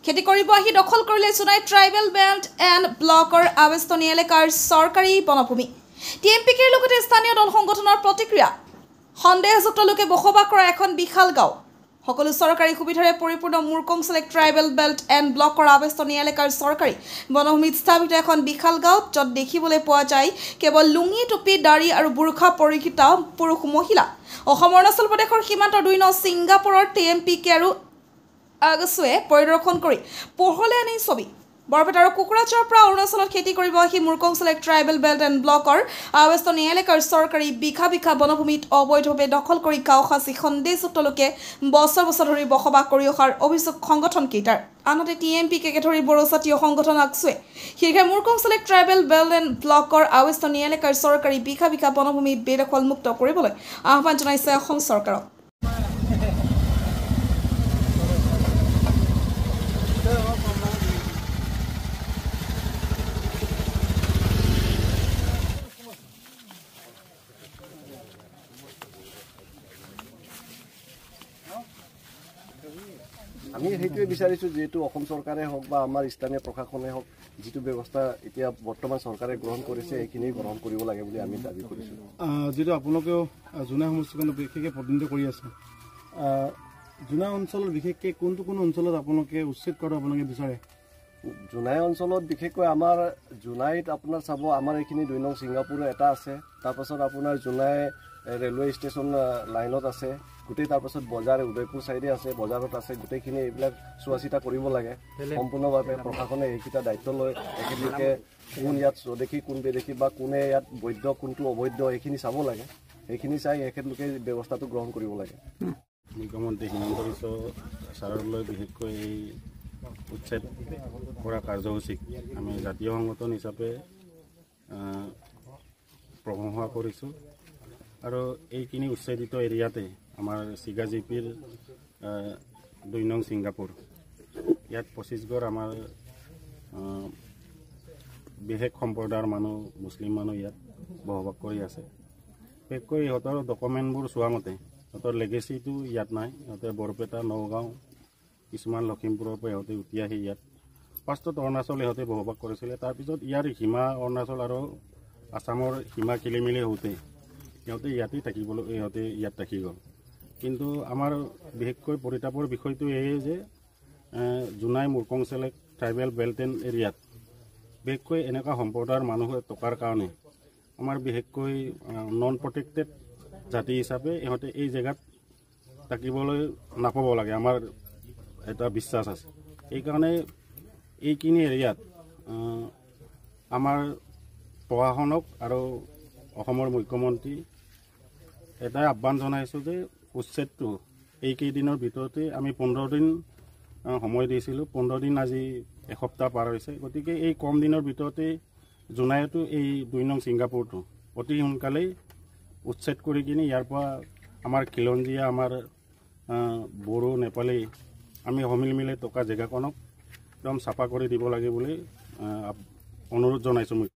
খেতি কৰিব আহি দখল কৰিলে জোনাই ট্ৰাইবেল বেল্ট এণ্ড ব্লকৰ আৱেষ্টনী এলেকাৰ চৰকাৰী বনভূমি। টিএমপিকেৰ লগতে স্থানীয় দল সংগঠনৰ প্ৰতিক্ৰিয়া। সন্দেহযুক্ত লোকে বসবাস কৰা এখন বিশাল গাঁও। সকলো চৰকাৰী সুবিধাৰে পৰিপূৰ্ণ মুৰকংচলেক ট্ৰাইবেল বেল্ট এণ্ড ব্লকৰ আৱেষ্টনী এলেকাৰ চৰকাৰী বনভূমিত স্থাপিত এখন বিশাল গাঁৱত য'ত দেখিবলৈ পোৱা যায় কেৱল লুঙি টুপি দাড়ি আৰু বুৰ্খা পৰিহিত পুৰুষ মহিলা। অসম অৰুণাচল প্ৰদেশৰ সীমান্তৰ 2 নং ছিংগাপুৰৰ টিএমপিকে আৰু আগছুৱে পৰিদৰ্শন কৰি পোহৰলৈ আনি ছবি। বৰপেটা আৰু কুকুৰাঝাৰৰ পৰা অৰুণাচলত খেতি কৰিব আহি মুৰকংচলেক ট্ৰাইবেল বেল্ট এণ্ড ব্লকৰ আৱেষ্টনী এলেকাৰ চৰকাৰী বিঘা বিঘা বনভূমিত অবৈধভাৱে দখল কৰি গাঁও সাঁচি সন্দেহযুক্ত লোকে বছৰ বছৰ ধৰি বসবাস কৰি অহাৰ অভিযোগ সংগঠনকেইটাৰ। আনহাতে টিএমপিকে ধৰি বড়ো জাতীয় সংগঠন আগছুৱে শীঘ্ৰে মুৰকংচলেক ট্ৰাইবেল বেল্ট এণ্ড ব্লকৰ আৱেষ্টনী এলেকাৰ চৰকাৰী বিঘা বিঘা বনভূমি বেদখলমুক্ত কৰিবলৈ আহ্বান জনাইছে অসম চৰকাৰক। আমি সেইটোৱে বিচাৰিছোঁ যেহেতু অসম চৰকাৰে হওক বা আমাৰ স্থানীয় প্ৰশাসনে হওক যিটো ব্যৱস্থা এতিয়া বৰ্তমান চৰকাৰে গ্ৰহণ কৰিছে সেইখিনি গ্ৰহণ কৰিব লাগে বুলি আমি দাবী কৰিছোঁ। যিহেতু আপোনালোকেও জোনাই সমষ্টিখনত বিশেষকৈ প্ৰতিনিধিত্ব কৰি আছে, জোনাই অঞ্চলত বিশেষকৈ কোনটো অঞ্চলত আপোনালোকে উচ্ছেদ কৰাটো আপোনালোকে বিচাৰে? জোনাই অঞ্চলত বিশেষকৈ আমাৰ জোনাইত আপোনাৰ চাব আমাৰ এইখিনি 2 নং ছিংগাপুৰ এটা আছে, তাৰপাছত আপোনাৰ জোনাই ৰেলৱে ষ্টেচন লাইনত আছে, গোটেই তাৰপাছত বজাৰ উদয়পুৰ চাইডে আছে, বজাৰত আছে, গোটেইখিনি এইবিলাক চোৱা চিতা কৰিব লাগে সম্পূৰ্ণভাৱে। প্ৰশাসনে এইকেইটা দায়িত্ব লৈ একেলগে কোন ইয়াত স্বদেশী কোন বিদেশী বা কোনে ইয়াত বৈধ কোনটো অবৈধ এইখিনি চাব লাগে। সেইখিনি চাই এখেতলোকে ব্যৱস্থাটো গ্ৰহণ কৰিব লাগে। মুখ্যমন্ত্ৰী হিমন্ত বিশ্ব ছাৰলৈ বিশেষকৈ এই উচ্ছেদ কৰা কাৰ্যসূচীক আমি জাতীয় সংগঠন হিচাপে প্ৰশংসা কৰিছোঁ আৰু এইখিনি উচ্ছেদিত এৰিয়াতে আমাৰ চিগাজিপিৰ 2 নং ছিংগাপুৰ ইয়াত 25 ঘৰ আমাৰ বিশেষ সম্প্ৰদায়ৰ মানুহ মুছলিম মানুহ ইয়াত বসবাস কৰি আছে। বিশেষকৈ ইহঁতৰ ডকুমেণ্টবোৰ চোৱা মতে সিহঁতৰ লেগেচিটো ইয়াত নাই। সিহঁতে বৰপেটা নগাঁও কিছুমান লখিমপুৰৰ পৰা ইহঁতে উঠি আহি ইয়াত ফাৰ্ষ্টত অৰুণাচল ইহঁতে বসবাস কৰিছিলে, তাৰপিছত ইয়াৰ সীমা অৰুণাচল আৰু আছামৰ সীমা খেলিমেলি হওঁতে সিহঁতে ইয়াতেই থাকিবলৈ ইয়াত থাকি গ'ল। কিন্তু আমাৰ বিশেষকৈ পৰিতাপৰ বিষয়টো এয়ে যে জোনাই মুৰকংচলেক ট্ৰাইবেল বেল্ট এণ্ড এৰিয়াত বিশেষকৈ এনেকুৱা সম্প্ৰদায়ৰ মানুহ থকাৰ কাৰণে আমাৰ বিশেষকৈ নন প্ৰটেক্টেড জাতি হিচাপে ইহঁতে এই জেগাত থাকিবলৈ নাপাব লাগে, আমাৰ এটা বিশ্বাস আছে। সেইকাৰণে এইখিনি এৰিয়াত আমাৰ প্ৰশাসনক আৰু অসমৰ মুখ্যমন্ত্ৰী এটাই আহ্বান জনাইছোঁ যে উচ্ছেদটো এইকেইদিনৰ ভিতৰতে আমি 15 দিন সময় দিছিলোঁ, 15 দিন আজি এসপ্তাহ পাৰ হৈছে। গতিকে এই কম দিনৰ ভিতৰতে জোনাইতো এই 2 নং ছিংগাপুৰটো অতি সোনকালেই উচ্ছেদ কৰি কিনি ইয়াৰ পৰা আমাৰ খিলঞ্জীয়া আমাৰ বড়ো নেপালী আমি সমিল মিলাই থকা জেগাকণক একদম চাফা কৰি দিব লাগে বুলি অনুৰোধ জনাইছোঁ মই।